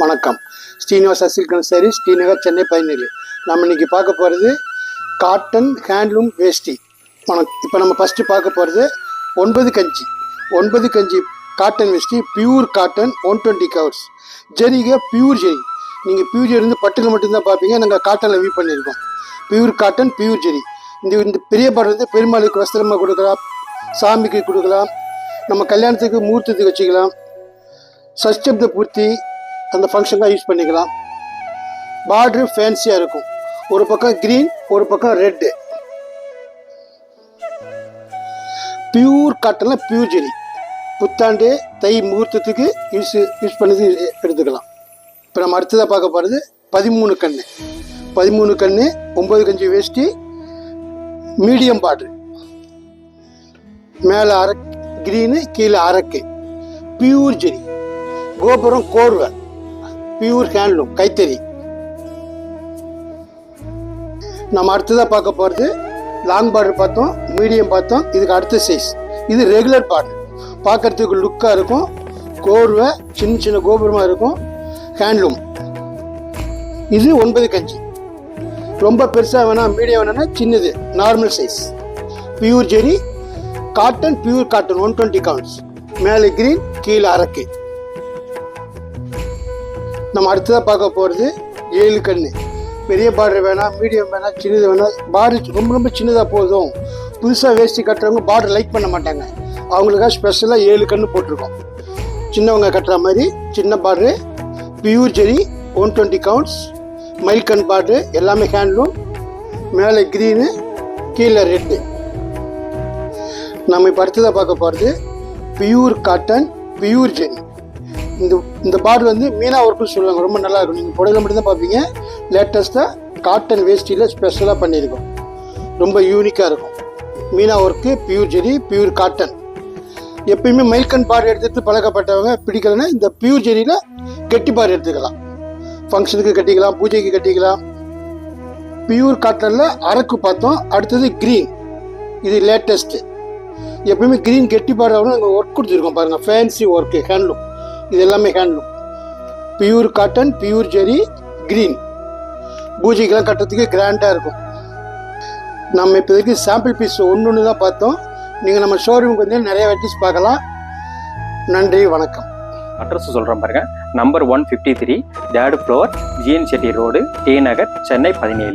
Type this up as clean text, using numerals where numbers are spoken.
வணக்கம். Srinivasa silk and sarees, Srinagar, Chennai 17. நம்ம இன்னைக்கு பார்க்க போகிறது காட்டன் ஹேண்ட்லூம் வேஷ்டி. இப்போ நம்ம ஃபஸ்ட்டு பார்க்க போகிறது 9 கஞ்சி cotton veshti, pure cotton, 120 covers. ஜரிகை பியூர் ஜரி. நீங்கள் பியூர் ஜரி வந்து பட்டில் மட்டும்தான் பார்ப்பீங்க, நாங்கள் காட்டனில் வீவ் பண்ணியிருக்கோம். Pure cotton, pure zari. இந்த பெரிய பாடல் வந்து பெருமாளுக்கு வஸ்திரமாக கொடுக்கலாம், சாமிக்கு கொடுக்கலாம், நம்ம கல்யாணத்துக்கு முகூர்த்தத்துக்கு வச்சுக்கலாம், சஷ்டப்த பூர்த்தி அந்த ஃபங்க்ஷனுக்காக யூஸ் பண்ணிக்கலாம். பார்டரு ஃபேன்சியாக இருக்கும். ஒரு பக்கம் க்ரீன், ஒரு பக்கம் ரெட்டு. பியூர் காட்டனில் பியூர் ஜெரி. புத்தாண்டு தை முகூர்த்தத்துக்கு யூஸ் பண்ணது எடுத்துக்கலாம். இப்போ நம்ம அடுத்ததாக பார்க்க போகிறது 13 கன்று. 9 கஞ்சி வேஷ்டி, மீடியம் பார்டரு, மேலே க்ரீனு, கீழே அரக்கு, பியூர் ஜெரி. கோபுரம் கோர்வை, பியூர் ஹேண்ட்லூம், கைத்தறி. நம்ம அடுத்ததாக பார்க்க போகிறது லாங் பார்டர் பார்த்தோம், மீடியம் பார்த்தோம். இதுக்கு அடுத்த சைஸ். இது ரெகுலர் பார்டர், பார்க்கறதுக்கு லுக்காக இருக்கும். கோர்வை சின்ன கோபுரமாக இருக்கும், ஹேண்ட்லூம். இது 9 கஞ்சி. ரொம்ப பெருசாக வேணாம், மீடியம் வேணாம்னா சின்னது நார்மல் சைஸ். பியூர் ஜெரி காட்டன், பியூர் காட்டன், 120 கவுண்ட்ஸ். மேலே கிரீன், கீழே அரக்கு. நம்ம அடுத்ததாக பார்க்க போகிறது 7 கன்று. பெரிய பார்டர் வேணாம், மீடியம் வேணாம், சின்னது வேணாம். பார்டர் ரொம்ப சின்னதாக போதும். புதுசாக வேஷ்டி கட்டுறவங்க பார்டர் லைக் பண்ண மாட்டாங்க, அவங்களுக்காக ஸ்பெஷலாக 7 கன்று போட்டிருக்கோம். சின்னவங்க கட்டுற மாதிரி சின்ன பார்டரு, பியூர் ஜெரி, 120 கவுண்ட்ஸ், மைல்கன் பார்டரு, எல்லாமே ஹேண்ட்லூம். மேலே க்ரீனு, கீழே ரெட்டு. நம்ம இப்போ அடுத்ததாக பார்க்க போகிறது பியூர் காட்டன், பியூர் ஜெரி. இந்த பார்டர் வந்து மீனா ஒர்க்குன்னு சொல்லுவாங்க, ரொம்ப நல்லா இருக்கும். நீங்கள் புடவையில் மட்டும்தான் பார்ப்பீங்க. லேட்டஸ்ட்டாக காட்டன் வேஷ்டியில் ஸ்பெஷலாக பண்ணியிருக்கோம், ரொம்ப யூனிக்காக இருக்கும். மீனா ஒர்க்கு, பியூர் ஜெரி, பியூர் காட்டன். எப்பயுமே மைல்கன் பார்டர் எடுத்துகிட்டு பழக்கப்பட்டவங்க பிடிக்கலன்னா இந்த பியூர் ஜெரியில் கெட்டி பார்டர் எடுத்துக்கலாம். ஃபங்க்ஷனுக்கு கட்டிக்கலாம், பூஜைக்கு கட்டிக்கலாம். பியூர் காட்டனில் அரக்கு பார்த்தோம். அடுத்தது க்ரீன், இது லேட்டஸ்ட்டு. எப்பயுமே க்ரீன் கெட்டி பார்டர் நாங்கள் ஒர்க் கொடுத்துருக்கோம் பாருங்கள், ஃபேன்சி ஒர்க்கு, ஹேண்ட்லூம். இது எல்லாமே ஹேண்ட்லூம். பியூர் காட்டன், பியூர் ஜெரி, க்ரீன். பூஜைக்கெல்லாம் கட்டுறதுக்கு கிராண்டாக இருக்கும். நம்ம இப்போதைக்கு சாம்பிள் பீஸ் ஒன்று தான் பார்த்தோம். நீங்கள் நம்ம ஷோரூமுக்கு வந்து நிறைய வெரைட்டிஸ் பார்க்கலாம். நன்றி, வணக்கம். அட்ரஸ் சொல்கிறேன் பாருங்கள். Number 153, 3rd floor, GN Chetty road, T Nagar, Chennai 17.